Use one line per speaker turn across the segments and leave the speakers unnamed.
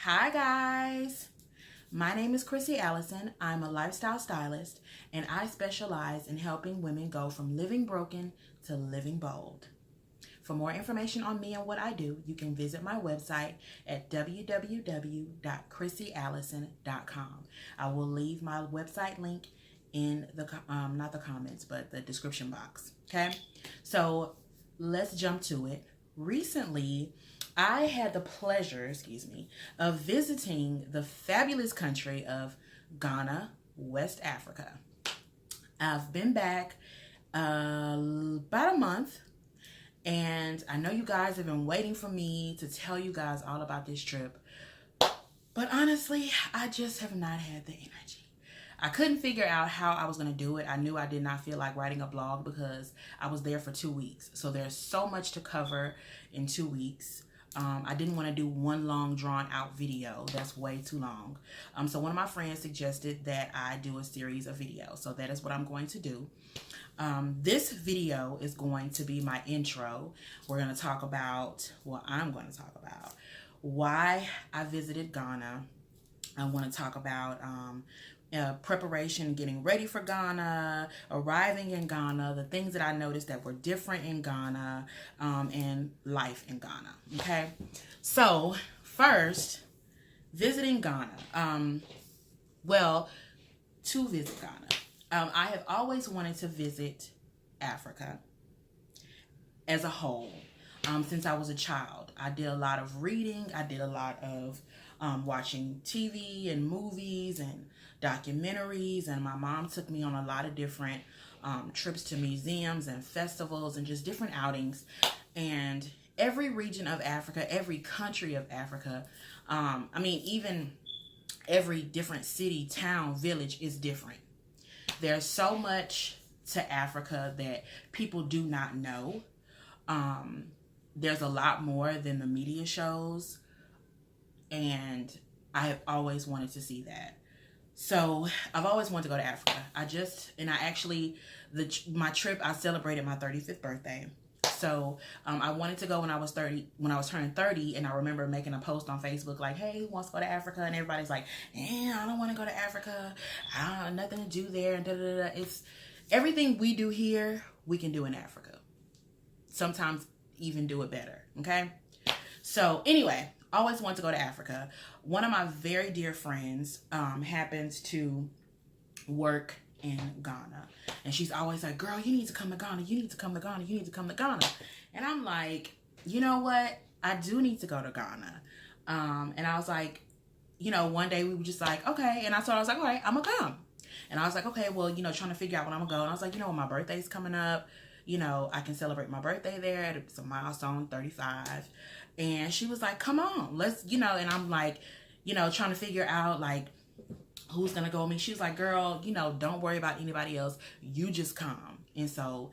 Hi guys, my name is Chrissy Allison. I'm a lifestyle stylist and I specialize in helping women go from living broken to living bold. For more information on me and what I do, you can visit my website at www.chrissyallison.com. I will leave my website link in the not the comments but the description box. Okay, so let's jump to it. Recently I had the pleasure, of visiting the fabulous country of Ghana, West Africa. I've been back about a month, and I know you guys have been waiting for me to tell you guys all about this trip. But honestly, I just have not had the energy. I couldn't figure out how I was going to do it. I knew I did not feel like writing a blog because I was there for 2 weeks. So there's so much to cover in 2 weeks. I didn't want to do one long drawn out video. That's way too long. So one of my friends suggested that I do a series of videos. So that is what I'm going to do. This video is going to be my intro. We're going to talk about, I'm going to talk about why I visited Ghana. I want to talk about preparation, getting ready for Ghana, arriving in Ghana, the things that I noticed that were different in Ghana, and life in Ghana. Okay, so first, visiting Ghana. To visit Ghana, I have always wanted to visit Africa as a whole. Since I was a child, I did a lot of reading. I did a lot of watching TV and movies and documentaries, and my mom took me on a lot of different trips to museums and festivals and just different outings. And every region of Africa, every country of Africa, even every different city, town, village is different. There's so much to Africa that people do not know. There's a lot more than the media shows, and I have always wanted to see that. So I've always wanted to go to Africa. My trip, I celebrated my 35th birthday. So I wanted to go when I was turning 30, and I remember making a post on Facebook like, hey, who wants to go to Africa? And everybody's like, I don't want to go to Africa. I don't have nothing to do there. And It's everything we do here, we can do in Africa. Sometimes even do it better. Okay. So anyway, always want to go to Africa. One of my very dear friends happens to work in Ghana, and she's always like, girl, you need to come to Ghana. You need to come to Ghana. You need to come to Ghana. And I'm like, you know what? I do need to go to Ghana. And I was like, one day we were just like, okay. And I was like, all right, I'm gonna come. And I was like, okay, well, trying to figure out when I'm gonna go. And I was like, my birthday's coming up. I can celebrate my birthday there. It's a milestone, 35. And she was like, come on, let's, and I'm like, trying to figure out like who's going to go with me. She was like, girl, don't worry about anybody else. You just come. And so,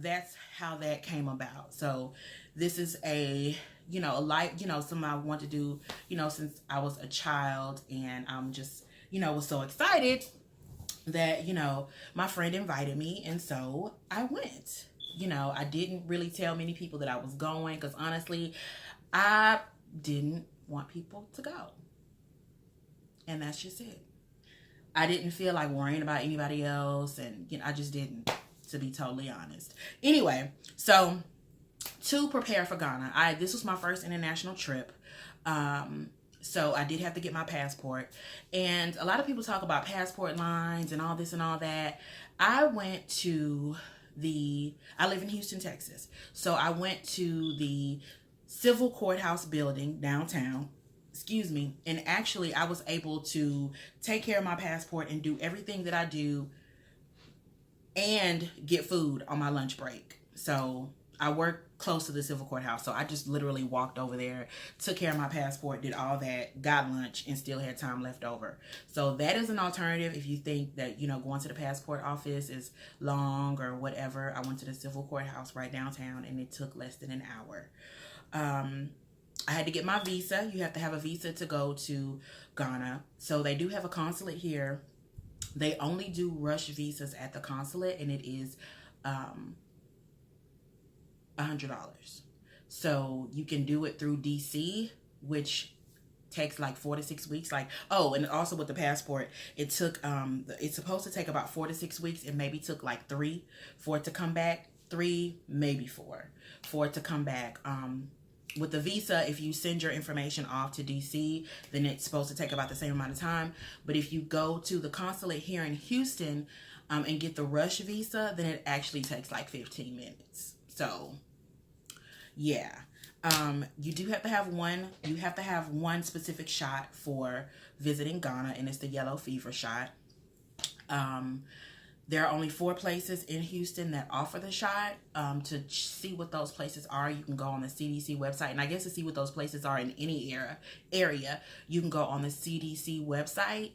that's how that came about. So this is a life, something I want to do, since I was a child, and I'm just, was so excited that my friend invited me, and so I went. I didn't really tell many people that I was going because honestly I didn't want people to go, and that's just it. I didn't feel like worrying about anybody else, and I just didn't, to be totally honest. Anyway, so to prepare for Ghana, this was my first international trip. So I did have to get my passport, and a lot of people talk about passport lines and all this and all that. I live in Houston, Texas. So I went to the Civil Courthouse building downtown, and actually I was able to take care of my passport and do everything that I do and get food on my lunch break. So I work close to the Civil Courthouse, so I just literally walked over there, took care of my passport, did all that, got lunch, and still had time left over. So that is an alternative if you think that, going to the passport office is long or whatever. I went to the Civil Courthouse right downtown, and it took less than an hour. I had to get my visa. You have to have a visa to go to Ghana. So they do have a consulate here. They only do rush visas at the consulate, and it is $100. So you can do it through DC, which takes like 4 to 6 weeks. Like, oh, and also with the passport, it took it's supposed to take about 4 to 6 weeks. It maybe took like 3 for it to come back. 3, maybe 4 for it to come back. With the visa, if you send your information off to DC, then it's supposed to take about the same amount of time. But if you go to the consulate here in Houston and get the rush visa, then it actually takes like 15 minutes. So yeah. You do have to have one specific shot for visiting Ghana, and it's the yellow fever shot. There are only 4 places in Houston that offer the shot. To see what those places are, you can go on the CDC website. And I guess to see what those places are in any area, you can go on the CDC website.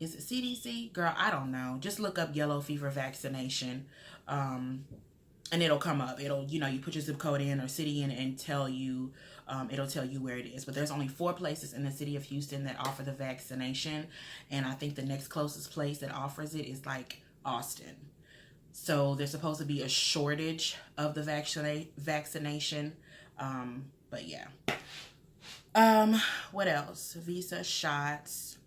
Is it CDC? Girl, I don't know. Just look up yellow fever vaccination. And it'll come up. It'll, you put your zip code in or city in and tell you, it'll tell you where it is. But there's only 4 places in the city of Houston that offer the vaccination. And I think the next closest place that offers it is like Austin. So there's supposed to be a shortage of the vaccination. But yeah. What else? Visa shots.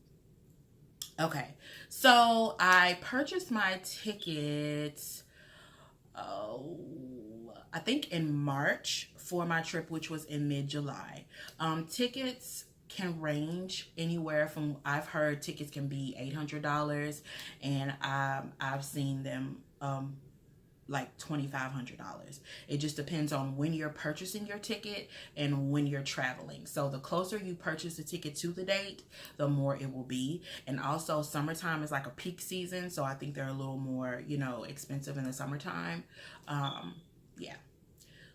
Okay. So I purchased my tickets, I think in March for my trip, which was in mid-July. Tickets can range anywhere from, I've heard tickets can be $800, and I've seen them like $2,500. It just depends on when you're purchasing your ticket and when you're traveling. So the closer you purchase the ticket to the date, the more it will be. And also summertime is like a peak season, so I think they're a little more, expensive in the summertime. Yeah.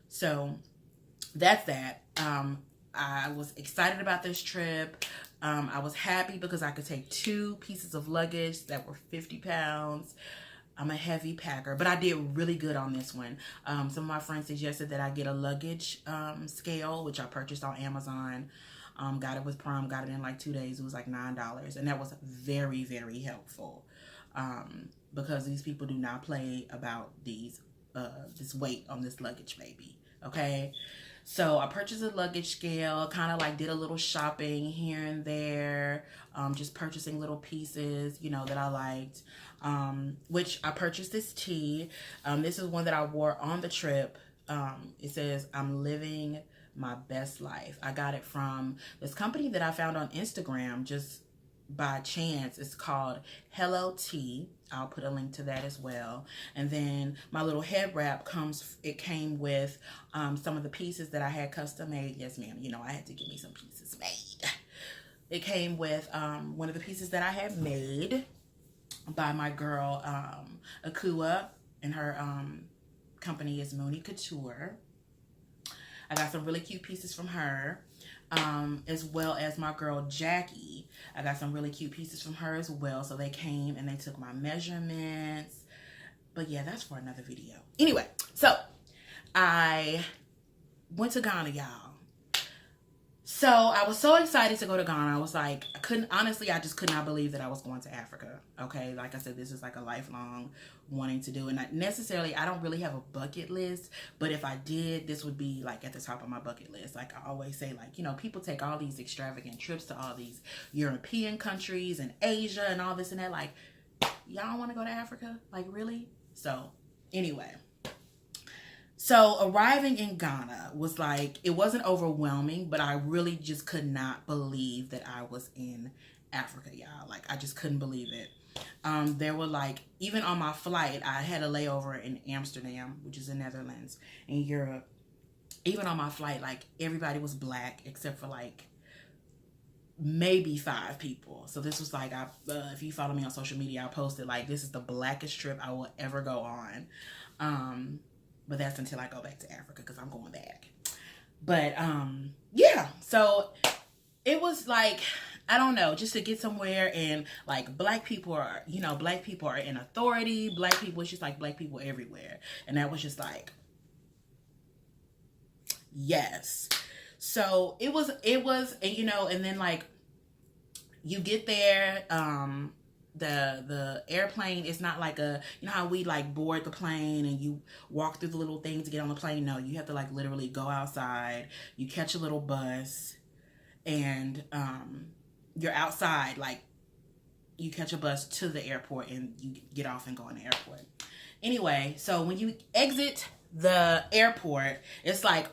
So that's that. I was excited about this trip. I was happy because I could take 2 pieces of luggage that were 50 pounds. I'm a heavy packer, but I did really good on this one. Some of my friends suggested that I get a luggage scale, which I purchased on Amazon. Got it with Prime, got it in like 2 days. It was like $9, and that was very, very helpful because these people do not play about this weight on this luggage, baby. Okay. So I purchased a luggage scale, kind of like did a little shopping here and there, just purchasing little pieces, that I liked, which I purchased this tee. This is one that I wore on the trip. It says, "I'm living my best life." I got it from this company that I found on Instagram just by chance. It's called Hello Tea. I'll put a link to that as well. And then my little head wrap came with some of the pieces that I had custom made. Yes, ma'am. I had to get me some pieces made. It came with one of the pieces that I had made by my girl, Akua, and her company is Mooney Couture. I got some really cute pieces from her. As well as my girl Jackie. I got some really cute pieces from her as well. So they came and they took my measurements. But yeah, that's for another video. Anyway, so I went to Ghana, y'all. So I was so excited to go to Ghana. I was like, I just could not believe that I was going to Africa. Okay, like I said, this is like a lifelong wanting to do. And I don't really have a bucket list, but if I did, this would be like at the top of my bucket list. Like I always say, like, people take all these extravagant trips to all these European countries and Asia and all this and that. Like, y'all want to go to Africa? Like, really? So anyway. So arriving in Ghana was like, it wasn't overwhelming, but I really just could not believe that I was in Africa, y'all. Like, I just couldn't believe it. There were like, even on my flight, I had a layover in Amsterdam, which is the Netherlands, in Europe. Even on my flight, like, everybody was black except for like maybe 5 people. So this was like, if you follow me on social media, I posted like, this is the blackest trip I will ever go on. But that's until I go back to Africa because I'm going back. But yeah, so it was like, I don't know, just to get somewhere, and like black people are in authority. Black people, it's just like black people everywhere. And that was just like, yes. So it was, and then like you get there, the airplane is not like how we like board the plane and you walk through the little things to get on the plane. No, you have to like literally go outside. You catch a little bus and you're outside, like you catch a bus to the airport and you get off and go in the airport. Anyway, so when you exit the airport, it's like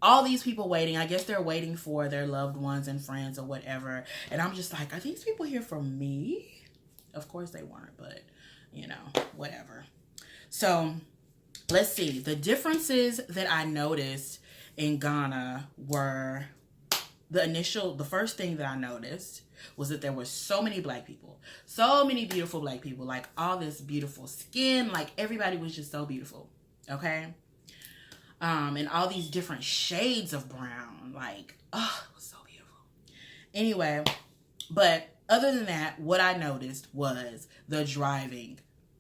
all these people waiting. I guess they're waiting for their loved ones and friends or whatever. And I'm just like, are these people here for me? Of course they weren't, but you know, whatever. So let's see. The differences that I noticed in Ghana were the first thing that I noticed was that there were so many black people, so many beautiful black people, like all this beautiful skin, like everybody was just so beautiful. Okay. And all these different shades of brown, like, oh, it was so beautiful. Anyway, but other than that, what I noticed was the driving.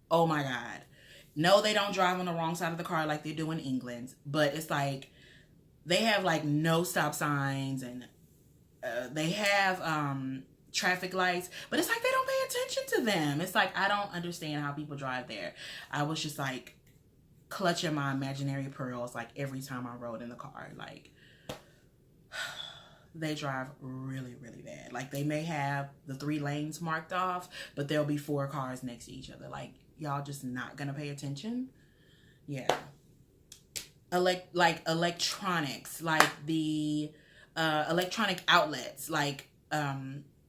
Oh my God. No, they don't drive on the wrong side of the car like they do in England, but it's like they have like no stop signs, and they have traffic lights, but it's like they don't pay attention to them. It's like I don't understand how people drive there. I was just like clutching my imaginary pearls like every time I rode in the car. Like they drive really, really bad. Like they may have the 3 lanes marked off, but there'll be 4 cars next to each other. Like y'all just not gonna pay attention. Yeah. Like electronics, like the electronic outlets, like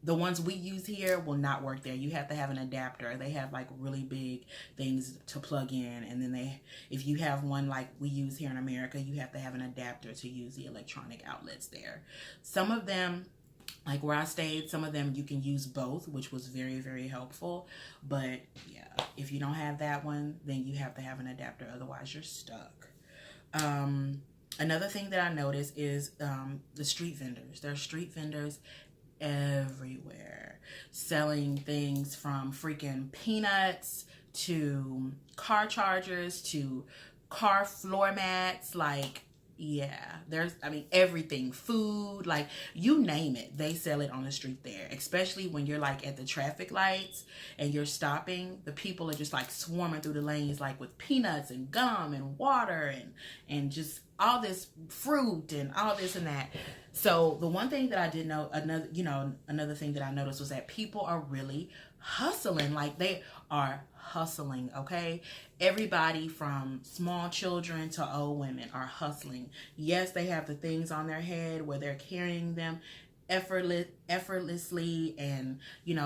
the ones we use here will not work there. You have to have an adapter. They have like really big things to plug in, and then if you have one like we use here in America, you have to have an adapter to use the electronic outlets there. Some of them, like where I stayed, some of them you can use both, which was very, very helpful. But yeah, if you don't have that one, then you have to have an adapter. Otherwise, you're stuck. Another thing that I noticed is the street vendors. There are street vendors everywhere selling things from freaking peanuts to car chargers to car floor mats. Like, yeah, everything, food, like you name it, they sell it on the street there. Especially when you're like at the traffic lights and you're stopping, the people are just like swarming through the lanes, like with peanuts and gum and water and just all this fruit and all this and that. So the one thing that I did know, another thing that I noticed was that people are really hustling. Like they are hustling, okay? Everybody from small children to old women are hustling. Yes, they have the things on their head where they're carrying them effortlessly and,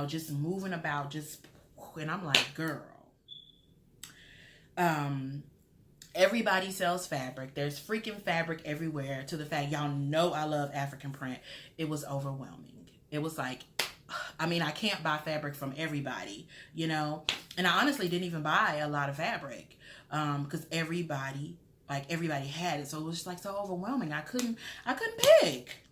just moving about, and I'm like, girl. Everybody sells fabric. There's freaking fabric everywhere, to the fact y'all know I love African print. It was overwhelming. It was like, I can't buy fabric from everybody, and I honestly didn't even buy a lot of fabric because everybody had it. So it was just like so overwhelming. I couldn't pick.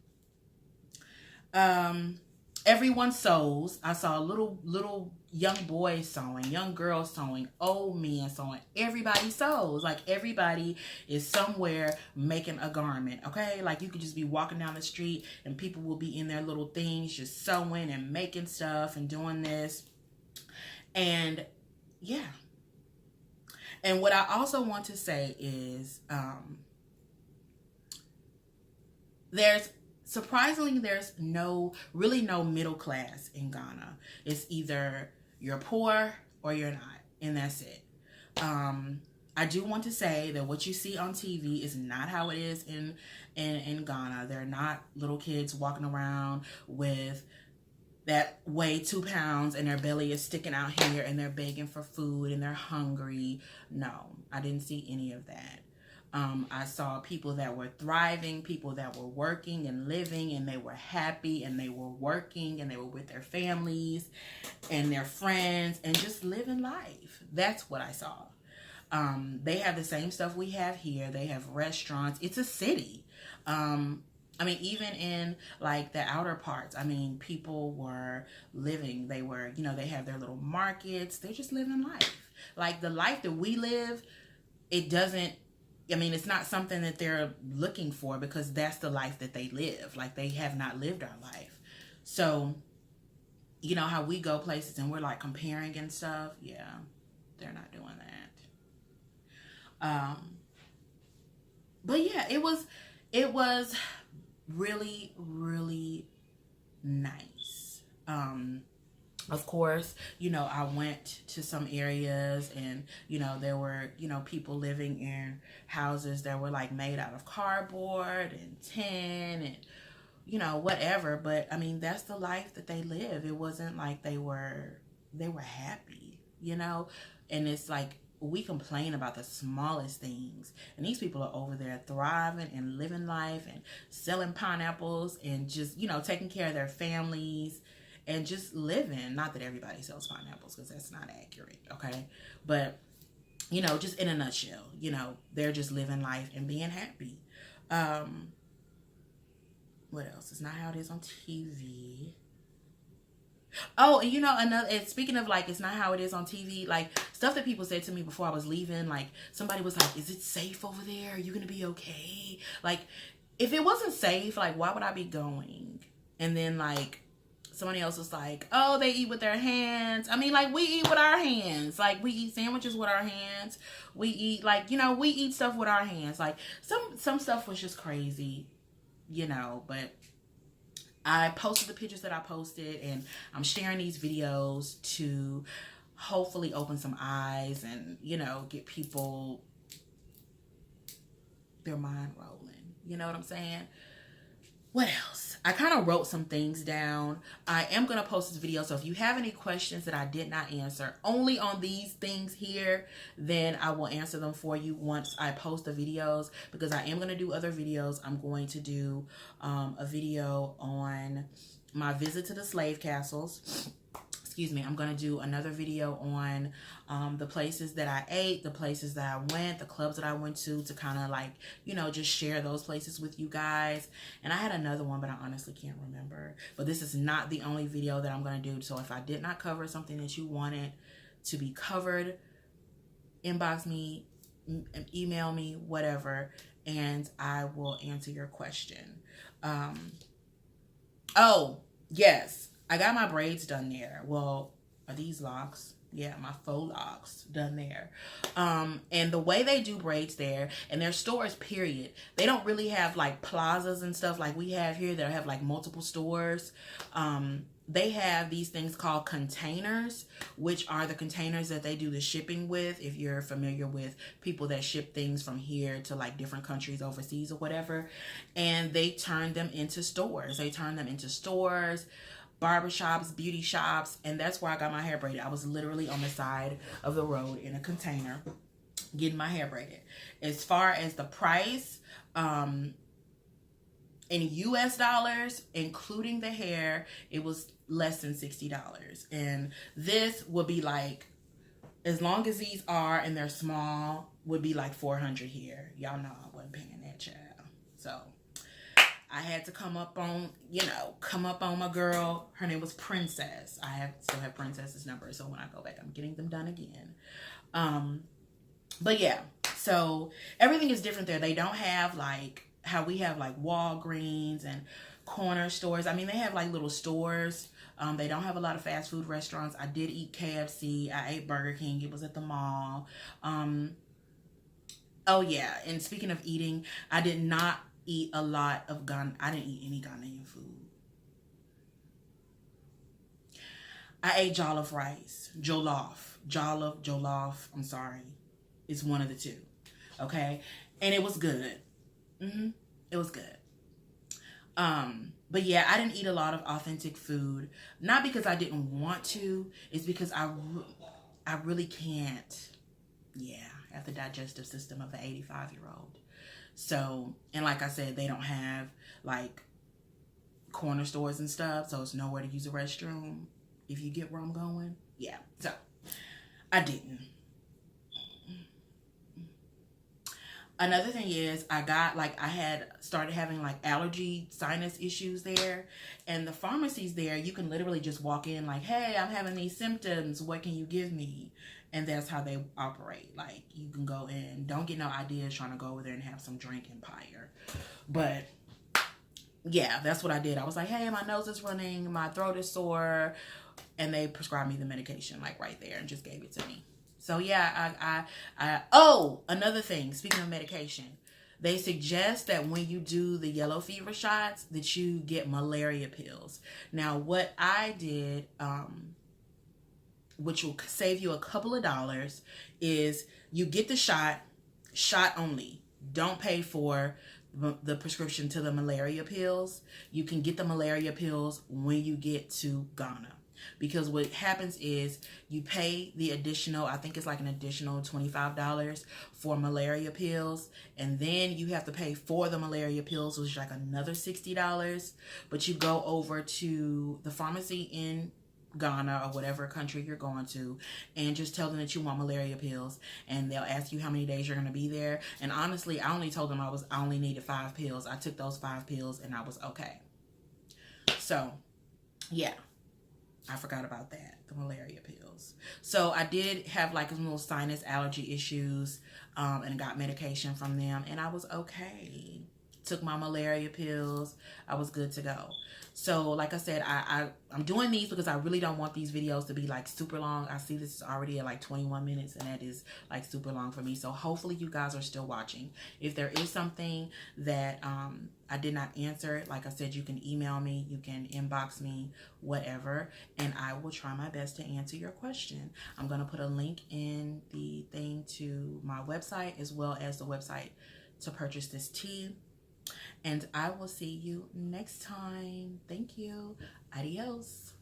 Everyone sews. I saw little young boys sewing, young girls sewing, old men sewing. Everybody sews. Like everybody is somewhere making a garment, okay? Like you could just be walking down the street and people will be in their little things just sewing and making stuff and doing this. And yeah. And what I also want to say is surprisingly, there's no middle class in Ghana. It's either you're poor or you're not, and that's it. I do want to say that what you see on TV is not how it is in Ghana. They're not little kids walking around with that weigh 2 pounds and their belly is sticking out here and they're begging for food and they're hungry. No, I didn't see any of that. I saw people that were thriving, people that were working and living, and they were happy and they were working and they were with their families and their friends and just living life. That's what I saw. They have the same stuff we have here. They have restaurants. It's a city. Even in like the outer parts, people were living. They were, they have their little markets. They're just living life. Like the life that we live, it's not something that they're looking for because that's the life that they live. Like they have not lived our life. So, how we go places and we're like comparing and stuff. Yeah, they're not doing that. But yeah, it was really, really nice. Of course, you know, I went to some areas and, you know, there were, you know, people living in houses that were like made out of cardboard and tin and, you know, whatever. But I mean, that's the life that they live. It wasn't like they were happy, you know? And it's like, we complain about the smallest things, and these people are over there thriving and living life and selling pineapples and just, you know, taking care of their families and just living. Not that everybody sells pineapples, because that's not accurate, okay? But, you know, just in a nutshell, you know, they're just living life and being happy. What else? It's not how it is on TV. Oh, and you know, and speaking of like, it's not how it is on TV, like stuff that people said to me before I was leaving, like somebody was like, is it safe over there? Are you going to be okay? Like, if it wasn't safe, like, why would I be going? And then like, somebody else was like, oh, they eat with their hands. I mean, like, we eat with our hands. Like, we eat sandwiches with our hands. We eat, like, you know, we eat stuff with our hands. Like, some stuff was just crazy, you know, but I posted the pictures that I posted, and I'm sharing these videos to hopefully open some eyes and, you know, get people their mind rolling. You know what I'm saying? What else? I kind of wrote some things down. I am going to post this video, so if you have any questions that I did not answer only on these things here, then I will answer them for you once I post the videos, because I am going to do other videos. I'm going to do a video on my visit to the slave castles. Excuse me. I'm going to do another video on the places that I ate, the places that I went, the clubs that I went to kind of like, you know, just share those places with you guys. And I had another one, but I honestly can't remember. But this is not the only video that I'm going to do. So if I did not cover something that you wanted to be covered, inbox me, email me, whatever, and I will answer your question. Oh, yes. I got my braids done there. Well, are these locks? Yeah, my faux locks done there. And the way they do braids there, and their stores, period, they don't really have like plazas and stuff like we have here that have like multiple stores. They have these things called containers, which are the containers that they do the shipping with. If you're familiar with people that ship things from here to like different countries overseas or whatever, and they turn them into stores. Barbershops, beauty shops, and that's where I got my hair braided. I was literally on the side of the road in a container getting my hair braided. As far as the price, in US dollars, including the hair, it was less than $60. And this would be like, as long as these are and they're small, would be like $400 here. Y'all know I wasn't paying that, child. So I had to come up on my girl. Her name was Princess. I still have Princess's number, so when I go back, I'm getting them done again. But yeah, so everything is different there. They don't have like how we have like Walgreens and corner stores. I mean, they have like little stores. They don't have a lot of fast food restaurants. I did eat KFC. I ate Burger King. It was at the mall. Oh yeah, and speaking of eating, I did not eat a lot of I didn't eat any Ghanaian food. I ate jollof rice. Jollof. I'm sorry. It's one of the two. Okay? And it was good. It was good. But yeah, I didn't eat a lot of authentic food. Not because I didn't want to. It's because I really can't. Yeah, I have the digestive system of an 85-year-old. So, and like I said, they don't have like corner stores and stuff, so it's nowhere to use a restroom, if you get where I'm going. Yeah, so I didn't. Another thing is I had started having like allergy sinus issues there, and the pharmacies there, you can literally just walk in like, hey, I'm having these symptoms, what can you give me? And that's how they operate. Like, you can go in, don't get no ideas trying to go over there and have some drink empire. But yeah, that's what I did. I was like, hey, my nose is running, my throat is sore, and they prescribed me the medication like right there and just gave it to me. So yeah, oh, another thing, speaking of medication, They suggest that when you do the yellow fever shots that you get malaria pills. Now, what I did, which will save you a couple of dollars, is you get the shot only. Don't pay for the prescription to the malaria pills. You can get the malaria pills when you get to Ghana. Because what happens is you pay the additional, I think it's like an additional $25 for malaria pills. And then you have to pay for the malaria pills, which is like another $60. But you go over to the pharmacy in Ghana or whatever country you're going to and just tell them that you want malaria pills, and they'll ask you how many days you're going to be there. And honestly, I only told them I only needed 5 pills. I took those 5 pills and I was okay. So yeah, I forgot about that, the malaria pills. So I did have like some little sinus allergy issues, and got medication from them, and I was okay. Took my malaria pills. I was good to go. So like I said, I'm doing these because I really don't want these videos to be like super long. I see this is already at like 21 minutes, and that is like super long for me. So hopefully you guys are still watching. If there is something that I did not answer, like I said, you can email me, you can inbox me, whatever, and I will try my best to answer your question. I'm going to put a link in the thing to my website as well as the website to purchase this tea. And I will see you next time. Thank you. Adios.